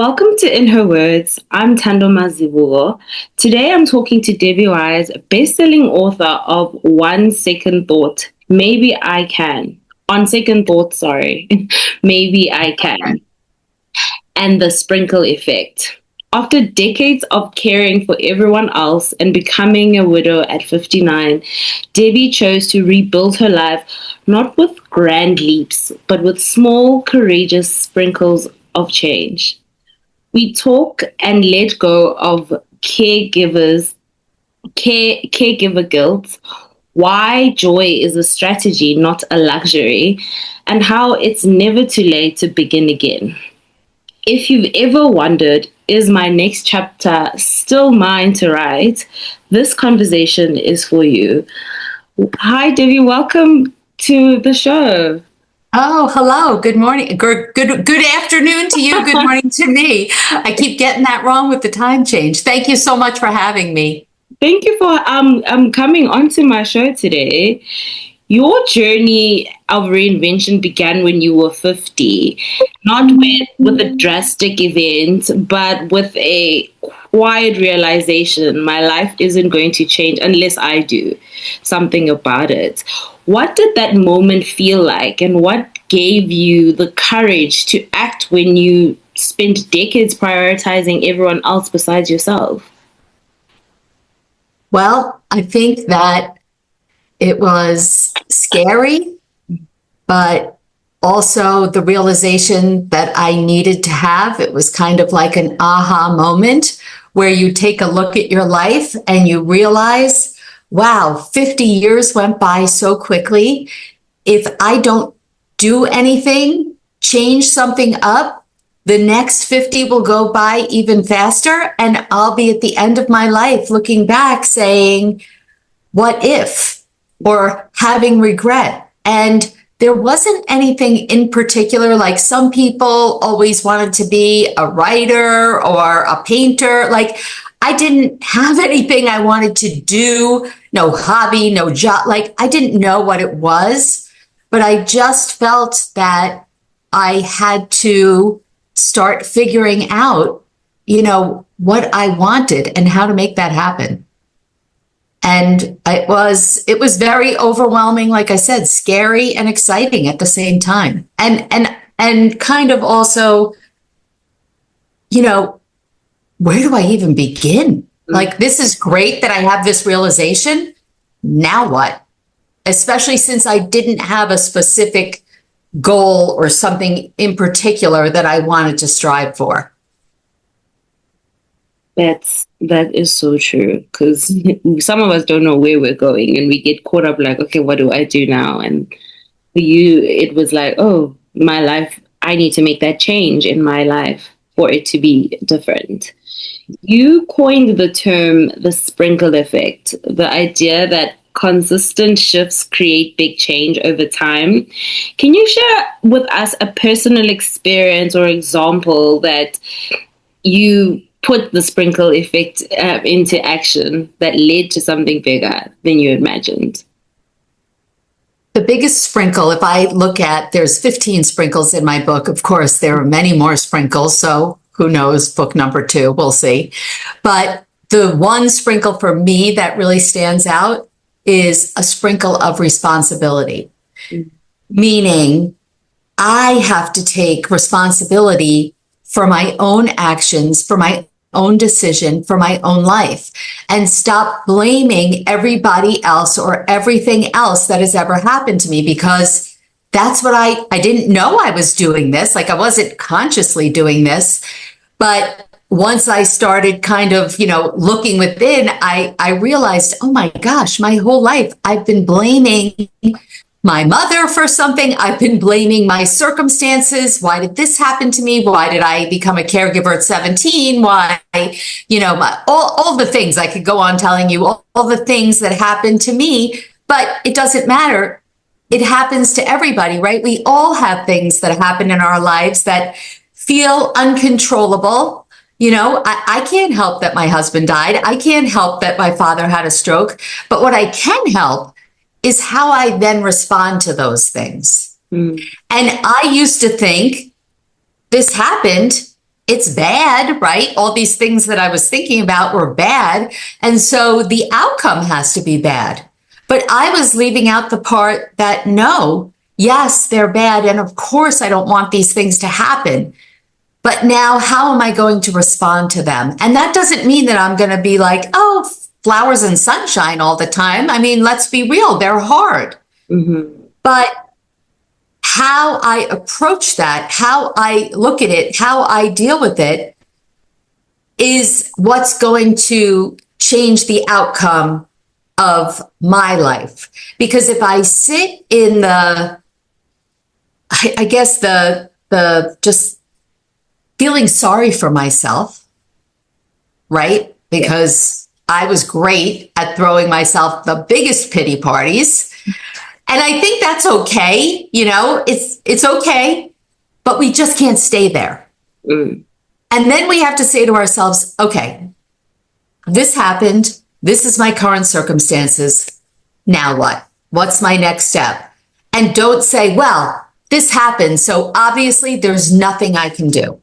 Welcome to In Her Words. I'm Thando Mazibuko. Today I'm talking to Debbie Weiss, best-selling author of One Second Thought, Maybe I Can. On Second Thought, sorry. Maybe I Can. And the Sprinkle Effect. After decades of caring for everyone else and becoming a widow at 59, Debbie chose to rebuild her life not with grand leaps, but with small, courageous sprinkles of change. We talk and let go of caregiver guilt, why joy is a strategy, not a luxury, and how it's never too late to begin again. If you've ever wondered, is my next chapter still mine to write? This conversation is for you. Hi, Debbie. Welcome to the show. Oh, hello. Good morning. Good afternoon to you. Good morning to me. I keep getting that wrong with the time change. Thank you so much for having me. Thank you for coming onto my show today. Your journey of reinvention began when you were 50, not with a drastic event, but with a quiet realization my life isn't going to change unless I do something about it. What did that moment feel like, and what gave you the courage to act when you spent decades prioritizing everyone else besides yourself? Well, I think that it was scary, but also the realization that I needed to have. It was kind of like an aha moment where you take a look at your life and you realize, wow, 50 years went by so quickly. If I don't do anything, change something up, the next 50 will go by even faster. And I'll be at the end of my life looking back saying, what if? Or having regret. And there wasn't anything in particular, like some people always wanted to be a writer or a painter. Like I didn't have anything I wanted to do, no hobby, no job. Like I didn't know what it was, but I just felt that I had to start figuring out, what I wanted and how to make that happen. And it was very overwhelming, like I said, scary and exciting at the same time. And kind of also, where do I even begin? Like, this is great that I have this realization. Now what? Especially since I didn't have a specific goal or something in particular that I wanted to strive for. That is so true, because some of us don't know where we're going and we get caught up like, okay, what do I do now? And for you, it was like, oh, my life, I need to make that change in my life for it to be different. You coined the term the sprinkle effect, the idea that consistent shifts create big change over time. Can you share with us a personal experience or example that you put the sprinkle effect into action that led to something bigger than you imagined? The biggest sprinkle, if I look at, there's 15 sprinkles in my book. Of course, there are many more sprinkles. So who knows, book number 2, we'll see. But the one sprinkle for me that really stands out is a sprinkle of responsibility. Meaning I have to take responsibility for my own actions, for my own decision, for my own life, and stop blaming everybody else or everything else that has ever happened to me, because that's what I didn't know I was doing this. Like I wasn't consciously doing this, but once I started kind of, looking within, I realized, oh my gosh, my whole life I've been blaming my mother for something. I've been blaming my circumstances. Why did this happen to me? Why did I become a caregiver at 17? Why, all the things I could go on telling you, all the things that happened to me, but it doesn't matter. It happens to everybody, right? We all have things that happen in our lives that feel uncontrollable. I can't help that my husband died. I can't help that my father had a stroke. But what I can help is how I then respond to those things. And I used to think this happened it's bad, right? All these things that I was thinking about were bad. And so the outcome has to be bad. But I was leaving out the part that no, yes, they're bad. And of course, I don't want these things to happen. But now, how am I going to respond to them? And that doesn't mean that I'm going to be like, oh, flowers and sunshine all the time. I mean, let's be real, they're hard. Mm-hmm. But how I approach that, how I look at it, how I deal with it is what's going to change the outcome of my life. Because if I sit in I guess the just feeling sorry for myself, right? Because I was great at throwing myself the biggest pity parties. And I think that's okay. You know, it's okay, but we just can't stay there. Mm. And then we have to say to ourselves, okay, this happened. This is my current circumstances. Now what? What's my next step? And don't say, well, this happened, so obviously there's nothing I can do.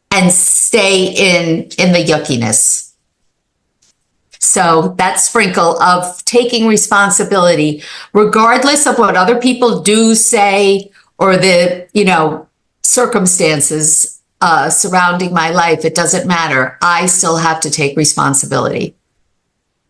And stay in the yuckiness. So that sprinkle of taking responsibility, regardless of what other people do, say, or the, circumstances surrounding my life, it doesn't matter. I still have to take responsibility.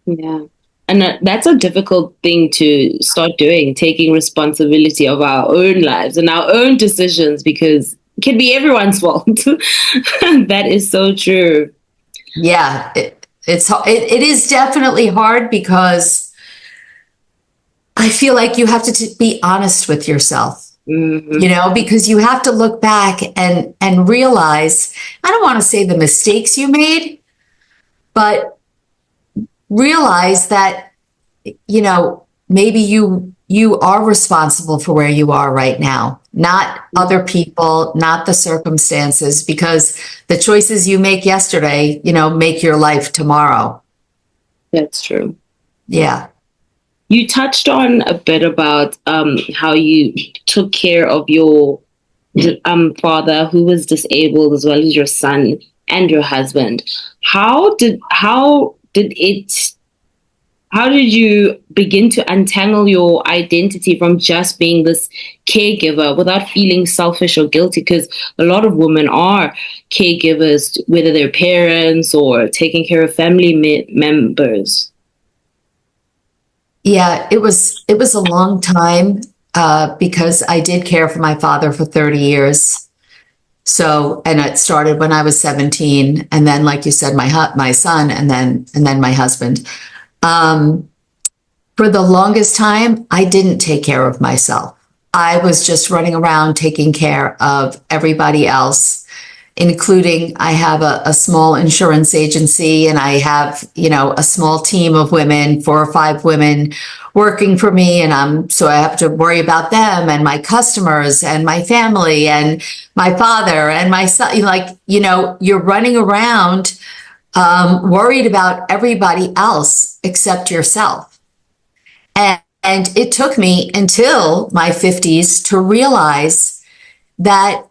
Yeah. And that's a difficult thing to start doing, taking responsibility of our own lives and our own decisions, because it can be everyone's fault. That is so true. Yeah, it is definitely hard because I feel like you have to be honest with yourself, because you have to look back and realize, I don't want to say the mistakes you made, but realize that, maybe you are responsible for where you are right now, not other people, not the circumstances, because the choices you make yesterday, make your life tomorrow. That's true. Yeah. You touched on a bit about how you took care of your father who was disabled, as well as your son and your husband. How did you begin to untangle your identity from just being this caregiver without feeling selfish or guilty? Because a lot of women are caregivers, whether they're parents or taking care of family members. Yeah, it was a long time because I did care for my father for 30 years. So, and it started when I was 17, and then, like you said, my son, and then my husband. For the longest time, I didn't take care of myself. I was just running around taking care of everybody else, including I have a small insurance agency, and I have, a small team of women, 4 or 5 women working for me. And so I have to worry about them and my customers and my family and my father and my son. You're running around worried about everybody else except yourself. And it took me until my 50s to realize that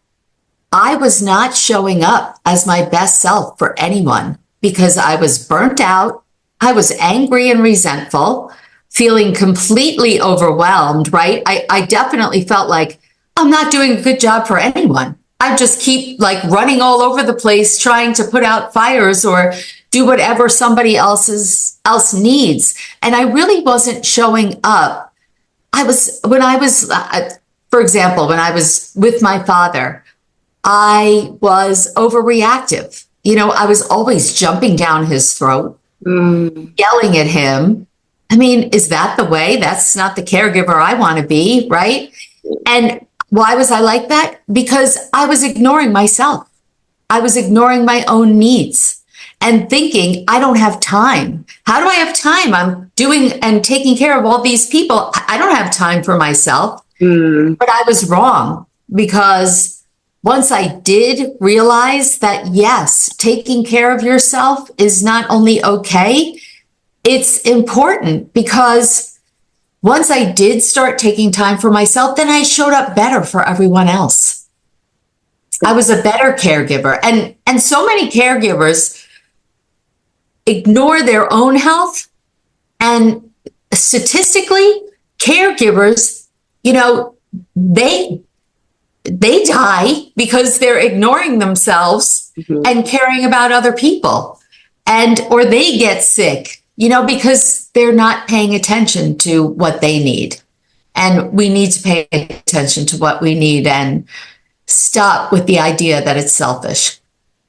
I was not showing up as my best self for anyone because I was burnt out. I was angry and resentful, feeling completely overwhelmed, right? I definitely felt like I'm not doing a good job for anyone. I just keep running all over the place, trying to put out fires or do whatever somebody else needs. And I really wasn't showing up. For example, when I was with my father, I was overreactive. I was always jumping down his throat, yelling at him. I mean, is that the way? That's not the caregiver I want to be, right? And why was I like that? Because I was ignoring myself. I was ignoring my own needs and thinking, I don't have time. How do I have time? I'm doing and taking care of all these people. I don't have time for myself. But I was wrong, because once I did realize that, yes, taking care of yourself is not only okay, it's important, because once I did start taking time for myself, then I showed up better for everyone else. I was a better caregiver. And so many caregivers ignore their own health. And statistically, caregivers, they die because they're ignoring themselves and caring about other people, or they get sick, because they're not paying attention to what they need. And we need to pay attention to what we need and stop with the idea that it's selfish,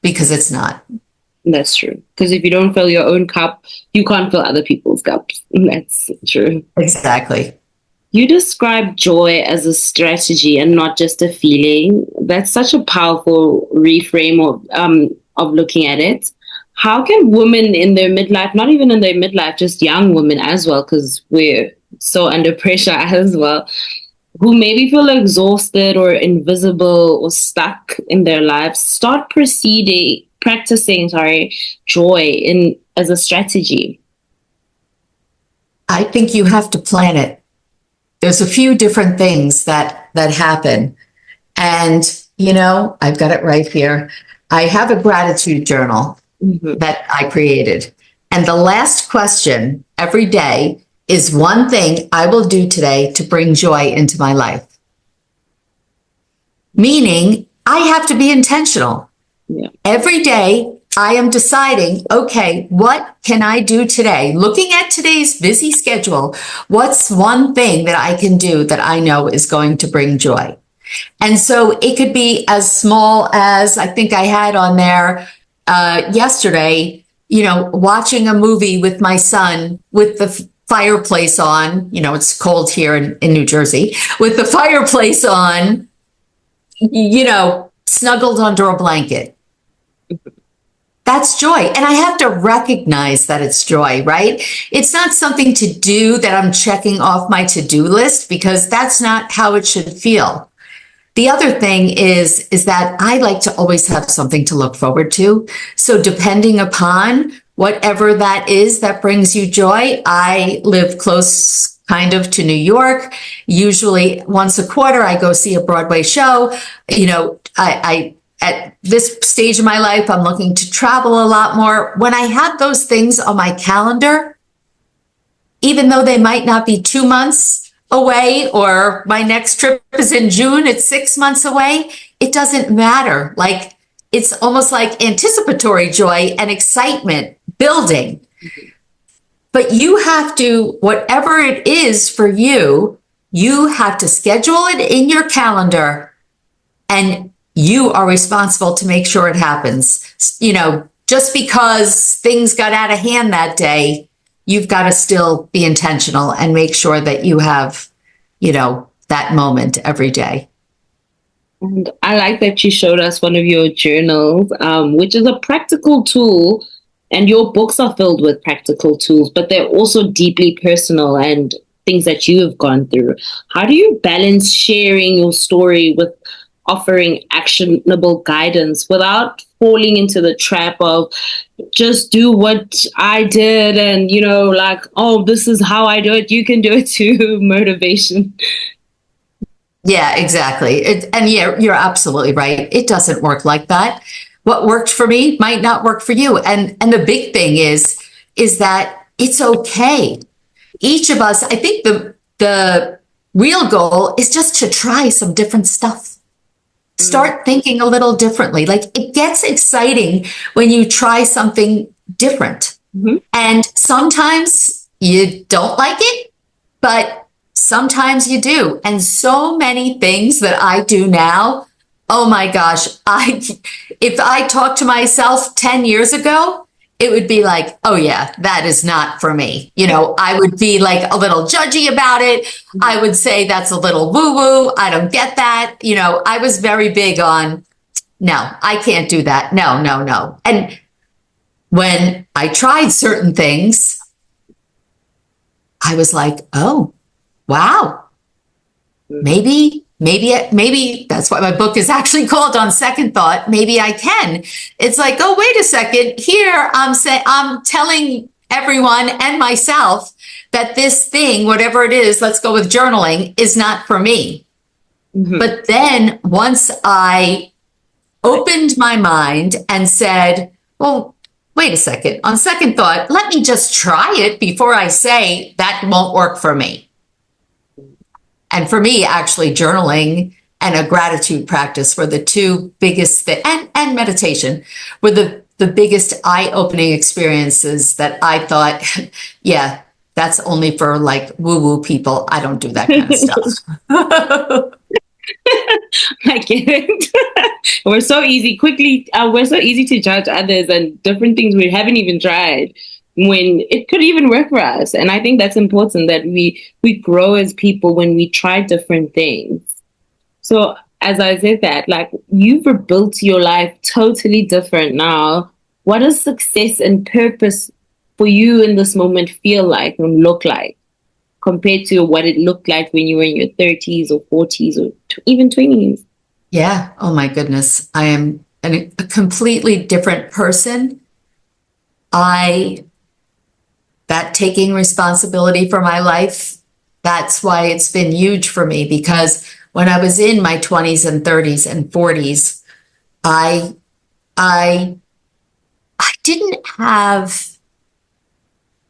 because it's not. That's true. Because if you don't fill your own cup, you can't fill other people's cups. That's true. Exactly. You describe joy as a strategy and not just a feeling. That's such a powerful reframe of looking at it. How can women in their midlife, not even in their midlife, just young women as well, because we're so under pressure as well, who maybe feel exhausted or invisible or stuck in their lives, start practicing joy as a strategy? I think you have to plan it. There's a few different things that happen. And, I've got it right here. I have a gratitude journal that I created. And the last question every day is one thing I will do today to bring joy into my life. Meaning I have to be intentional. Yeah. Every day I am deciding, okay, what can I do today? Looking at today's busy schedule, what's one thing that I can do that I know is going to bring joy? And so it could be as small as, I think I had on there yesterday, watching a movie with my son with the fireplace on. It's cold here in New Jersey, with the fireplace on, snuggled under a blanket. That's joy. And I have to recognize that it's joy, right? It's not something to do that I'm checking off my to-do list, because that's not how it should feel. The other thing is that I like to always have something to look forward to. So depending upon whatever that is that brings you joy, I live close kind of to New York. Usually once a quarter, I go see a Broadway show. I at this stage of my life, I'm looking to travel a lot more. When I have those things on my calendar, even though they might not be 2 months away, or my next trip is in June, it's 6 months away, it doesn't matter. Like, it's almost like anticipatory joy and excitement building. But you have to, whatever it is for you, you have to schedule it in your calendar, and you are responsible to make sure it happens. Just because things got out of hand that day, you've got to still be intentional and make sure that you have, that moment every day. And I like that you showed us one of your journals, which is a practical tool. And your books are filled with practical tools, but they're also deeply personal and things that you have gone through. How do you balance sharing your story with offering actionable guidance without falling into the trap of just do what I did and, this is how I do it, you can do it too, motivation? Yeah, exactly. And you're absolutely right. It doesn't work like that. What worked for me might not work for you. And the big thing is that it's okay. Each of us, I think the real goal is just to try some different stuff. Start thinking a little differently. Like, it gets exciting when you try something different. And sometimes you don't like it, but sometimes you do. And so many things that I do now, oh my gosh, if I talked to myself 10 years ago, it would be like, oh yeah, that is not for me. I would be like a little judgy about it. I would say that's a little woo-woo. I don't get that. I was very big on, no, I can't do that. No. And when I tried certain things, I was like, oh, wow, maybe that's why my book is actually called On Second Thought. Maybe I can. It's like, oh, wait a second. Here I'm telling everyone and myself that this thing, whatever it is, let's go with journaling, is not for me. But then once I opened my mind and said, well, wait a second. On second thought, let me just try it before I say that won't work for me. And for me, actually, journaling and a gratitude practice were the two biggest and meditation were the biggest eye-opening experiences that I thought, yeah, that's only for like woo-woo people. I don't do that kind of stuff. I get it. We're so easy to judge others and different things we haven't even tried when it could even work for us. And I think that's important that we grow as people when we try different things. So as I said that, like you've rebuilt your life totally different now. What does success and purpose for you in this moment feel like and look like compared to what it looked like when you were in your 30s or 40s or even 20s? Yeah. Oh my goodness. I am a completely different person. That taking responsibility for my life, that's why it's been huge for me, because when I was in my 20s and 30s and 40s, I didn't have,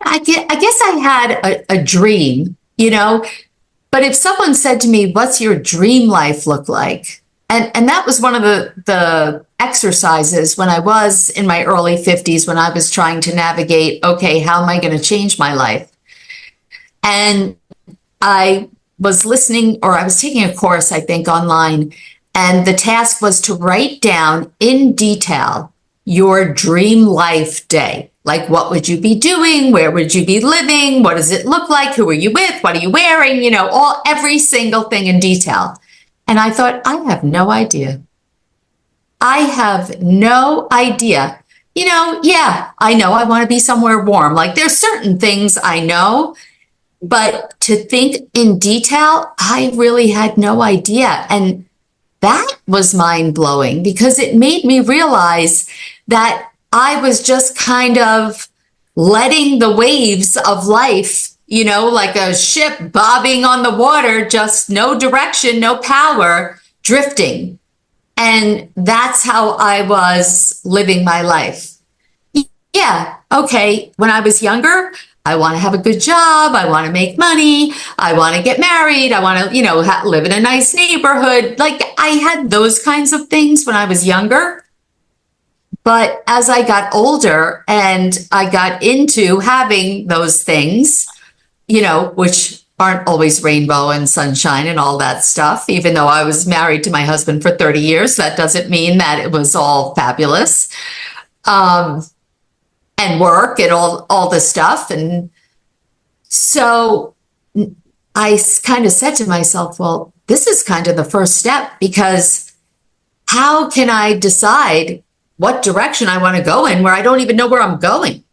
I guess I had a dream, but if someone said to me, what's your dream life look like? And that was one of the exercises when I was in my early 50s, when I was trying to navigate, okay, how am I going to change my life? And I was listening, or I was taking a course, I think, online, and the task was to write down in detail your dream life day. Like, what would you be doing? Where would you be living? What does it look like? Who are you with? What are you wearing? Every single thing in detail. And I thought, I have no idea. I have no idea. Yeah, I know I want to be somewhere warm. Like, there's certain things I know, but to think in detail, I really had no idea. And that was mind blowing, because it made me realize that I was just kind of letting the waves of life, like a ship bobbing on the water, just no direction, no power, drifting. And that's how I was living my life. Yeah, okay, when I was younger, I want to have a good job. I want to make money. I want to get married. I want to, live in a nice neighborhood. Like, I had those kinds of things when I was younger. But as I got older and I got into having those things, which aren't always rainbow and sunshine and all that stuff, even though I was married to my husband for 30 years, that doesn't mean that it was all fabulous. And work and all the stuff. And so I kind of said to myself, well, this is kind of the first step, because how can I decide what direction I want to go in where I don't even know where I'm going?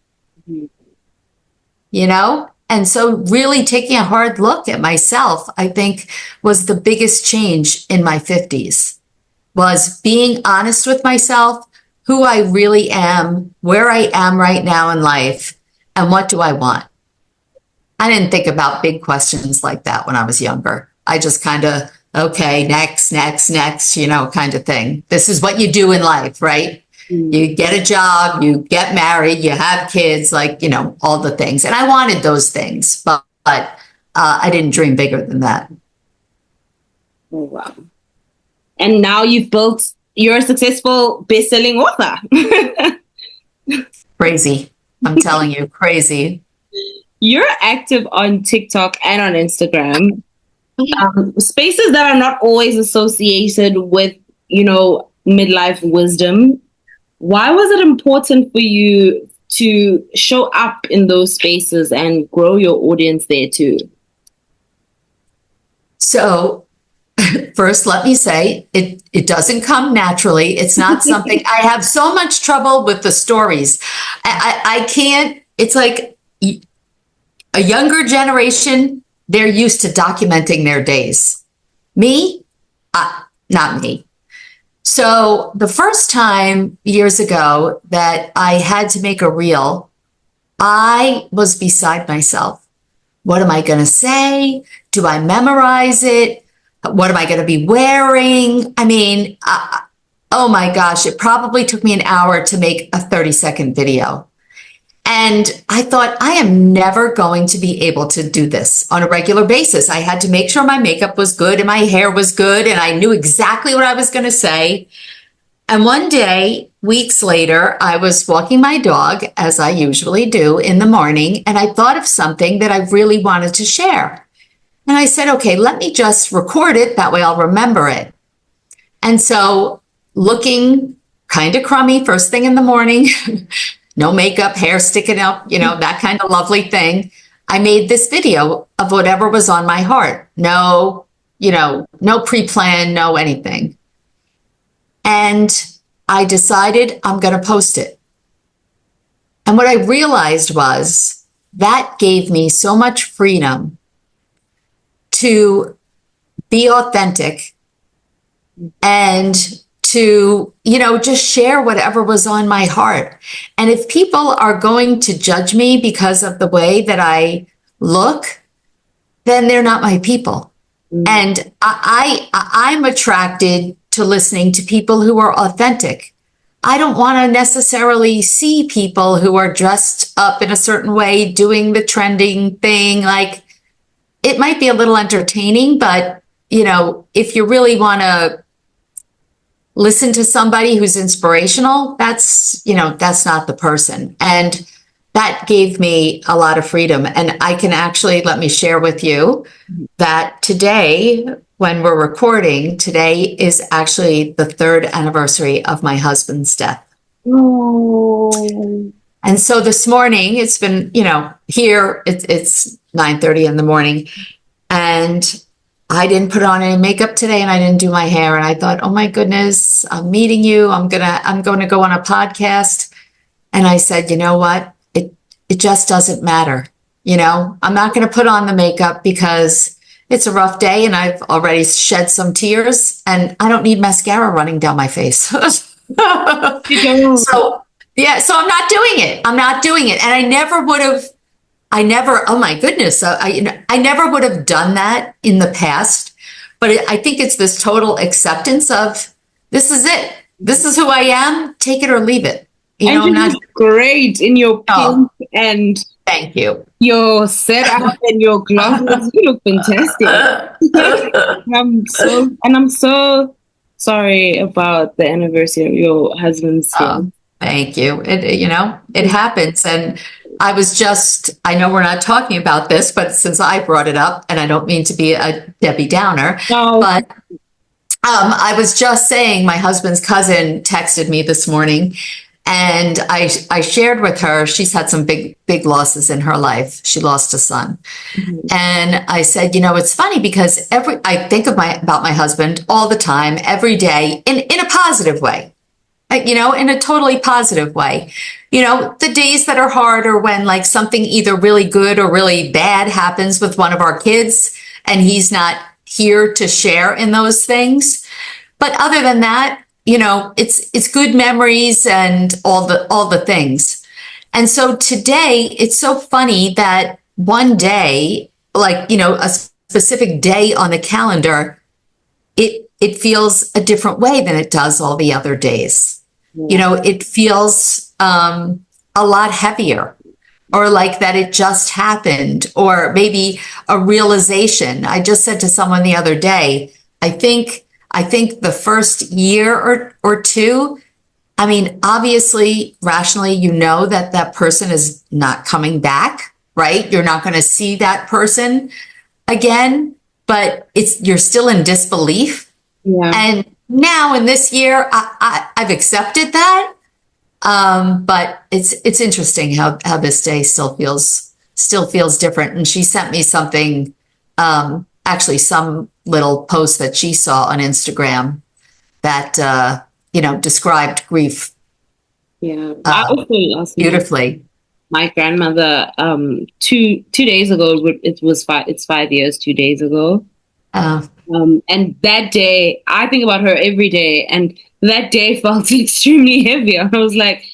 And so really taking a hard look at myself, I think, was the biggest change in my 50s, was being honest with myself, who I really am, where I am right now in life, and what do I want? I didn't think about big questions like that when I was younger. I just kind of, okay, next, kind of thing. This is what you do in life, right? You get a job, you get married, you have kids, all the things. And I wanted those things, but I didn't dream bigger than that. Oh, wow. And now you're a successful best-selling author. Crazy. I'm telling you, crazy. You're active on TikTok and on Instagram. Spaces that are not always associated with, midlife wisdom. Why was it important for you to show up in those spaces and grow your audience there too? So, first, let me say, it doesn't come naturally. It's not something, I have so much trouble with the stories. I can't, it's like a younger generation, they're used to documenting their days. Me, not me. So the first time years ago that I had to make a reel, I was beside myself. What am I going to say? Do I memorize it? What am I going to be wearing? I mean, Oh my gosh, it probably took me an hour to make a 30-second video. And I thought, I am never going to be able to do this on a regular basis. I had to make sure my makeup was good and my hair was good, and I knew exactly what I was going to say. And one day, weeks later, I was walking my dog, as I usually do in the morning, and I thought of something that I really wanted to share. And I said, okay, let me just record it. That way I'll remember it. And so, looking kind of crummy first thing in the morning, no makeup, hair sticking up, that kind of lovely thing, I made this video of whatever was on my heart. No, no pre-plan, no anything. And I decided I'm going to post it. And what I realized was that gave me so much freedom to be authentic and to, just share whatever was on my heart. And if people are going to judge me because of the way that I look, then they're not my people. Mm-hmm. And I'm attracted to listening to people who are authentic. I don't want to necessarily see people who are dressed up in a certain way, doing the trending thing. Like, it might be a little entertaining, but, if you really want to listen to somebody who's inspirational, that's not the person. And that gave me a lot of freedom. And I can actually, let me share with you that today, when we're recording, today is actually the 3rd anniversary of my husband's death. Oh. And so this morning, it's been, here it's 9:30 in the morning, and I didn't put on any makeup today, and I didn't do my hair. And I thought, oh my goodness, I'm meeting you. I'm going to go on a podcast. And I said, you know what? It just doesn't matter. I'm not going to put on the makeup because it's a rough day and I've already shed some tears, and I don't need mascara running down my face. So I'm not doing it. And I never would have, oh my goodness. I never would have done that in the past, but I think it's this total acceptance of, this is it. This is who I am. Take it or leave it. I'm not great in your pink and thank you. Your setup and your glasses. You look fantastic. I'm so sorry about the anniversary of your husband's death. Thank you. It happens. And I know we're not talking about this, but since I brought it up, and I don't mean to be a Debbie Downer, but I was just saying, my husband's cousin texted me this morning, and I shared with her, she's had some big losses in her life. She lost a son. Mm-hmm. And I said, it's funny because I think about my husband all the time, every day, in a positive way. In a totally positive way. The days that are hard are when like something either really good or really bad happens with one of our kids, and he's not here to share in those things. But other than that, it's good memories and all the things. And so today, it's so funny that one day, like, a specific day on the calendar, it feels a different way than it does all the other days. Yeah. It feels a lot heavier, or like that it just happened, or maybe a realization. I just said to someone the other day, I think the first year or two, obviously, rationally, that person is not coming back, right? You're not going to see that person again, but you're still in disbelief. Yeah. And now in this year, I've accepted that. But it's interesting how this day still feels different. And she sent me something, actually some little post that she saw on Instagram that, described grief. Yeah. Also, beautifully. My grandmother, 2 days ago, it's 5 years, 2 days ago. And that day, I think about her every day, and that day felt extremely heavy. I was like,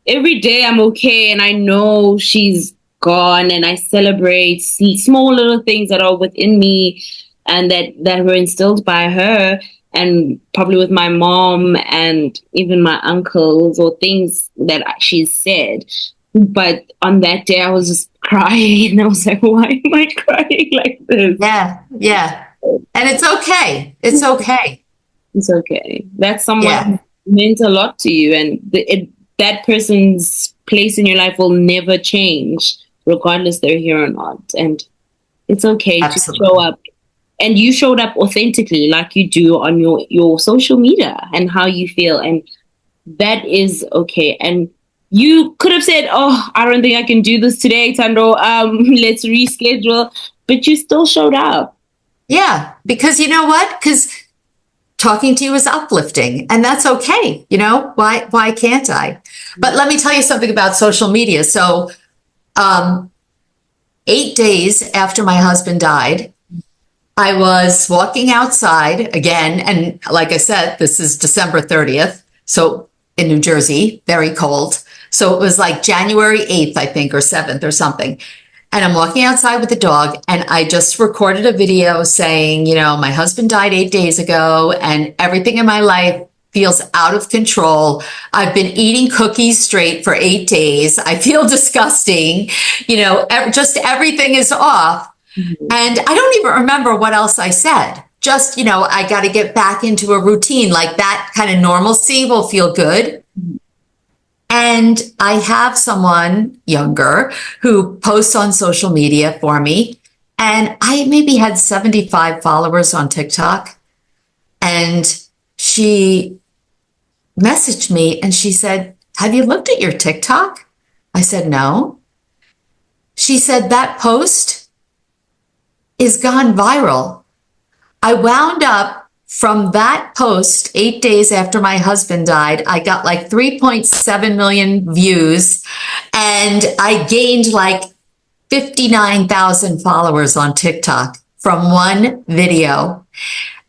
every day I'm okay, and I know she's gone, and I celebrate small little things that are within me and that were instilled by her. and probably with my mom and even my uncles, or things that she said. But on that day, I was just crying, and I was like, why am I crying like this? Yeah, yeah. And it's okay. It's okay. It's okay. That's someone Yeah, who meant a lot to you, and that person's place in your life will never change, regardless they're here or not. And it's okay to show absolutely. up. And you showed up authentically, like you do on your social media and how you feel, and that is okay. And you could have said, "Oh, I don't think I can do this today, Thando. Let's reschedule," but you still showed up. Yeah, because you know what? Because talking to you is uplifting, and that's okay. You know, why can't I? But let me tell you something about social media. So, um, 8 days after my husband died, I was walking outside again, and like I said, this is December 30th, so in New Jersey, very cold. So it was like January 8th, I think, or 7th or something. And I'm walking outside with the dog, and I just recorded a video saying, you know, my husband died 8 days ago, and everything in my life feels out of control. I've been eating cookies straight for 8 days. I feel disgusting. You know, just everything is off. Mhm. And I don't even remember what else I said. Just, you know, I got to get back into a routine, like that kind of normalcy will feel good. And I have someone younger who posts on social media for me. And I maybe had 75 followers on TikTok. And she messaged me and she said, "Have you looked at your TikTok?" I said, "No." She said, "That post is gone viral." I wound up from that post 8 days after my husband died. I got like 3.7 million views, and I gained like 59,000 followers on TikTok from one video.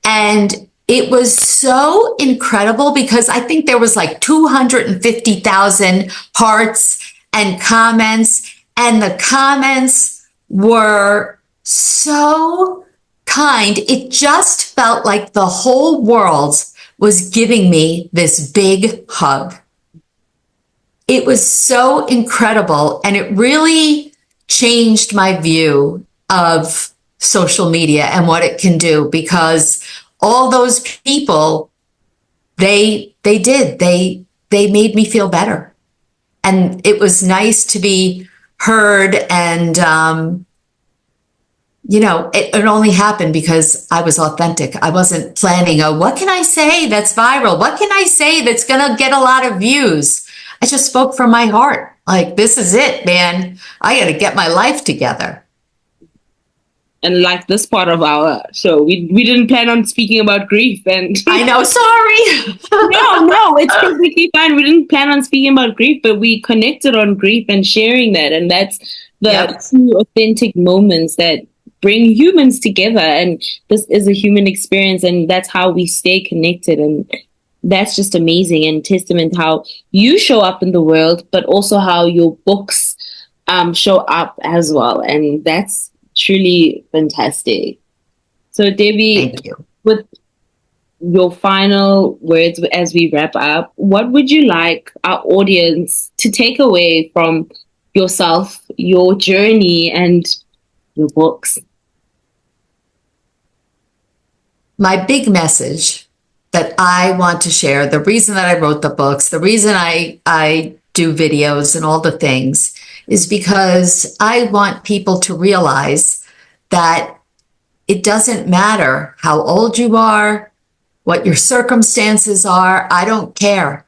And it was so incredible because I think there was like 250,000 hearts and comments, and the comments were so kind. It just felt like the whole world was giving me this big hug. It was so incredible, and it really changed my view of social media and what it can do, because all those people, they made me feel better, and it was nice to be heard. And you know, it only happened because I was authentic. I wasn't planning, oh, what can I say that's viral? What can I say that's going to get a lot of views? I just spoke from my heart. Like, this is it, man. I got to get my life together. And like this part of our show, we didn't plan on speaking about grief, and I know, sorry. no, it's completely fine. We didn't plan on speaking about grief, but we connected on grief and sharing that, and that's the Yep. true authentic moments that bring humans together. And this is a human experience, and that's how we stay connected. And that's just amazing, and testament how you show up in the world, but also how your books show up as well. And that's truly fantastic. So, Debbie, Thank you. with your final words as we wrap up, what would you like our audience to take away from yourself, your journey, and your books? My big message that I want to share, the reason that I wrote the books, the reason I do videos and all the things, is because I want people to realize that it doesn't matter how old you are, what your circumstances are. I don't care.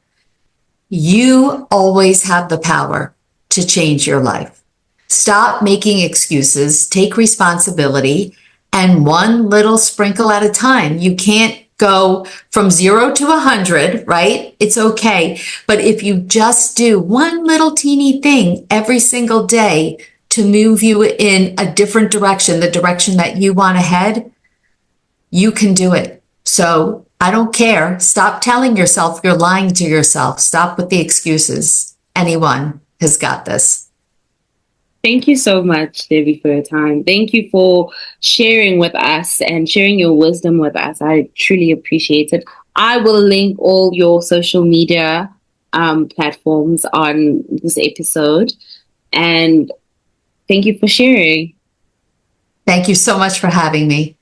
You always have the power to change your life. Stop making excuses, take responsibility, and one little sprinkle at a time. You can't go from 0 to 100, right? It's okay. But if you just do one little teeny thing every single day to move you in a different direction, the direction that you want to head, you can do it. So I don't care. Stop telling yourself you're lying to yourself. Stop with the excuses. Anyone has got this. Thank you so much, Debbie, for your time. Thank you for sharing with us and sharing your wisdom with us. I truly appreciate it. I will link all your social media platforms on this episode. And thank you for sharing. Thank you so much for having me.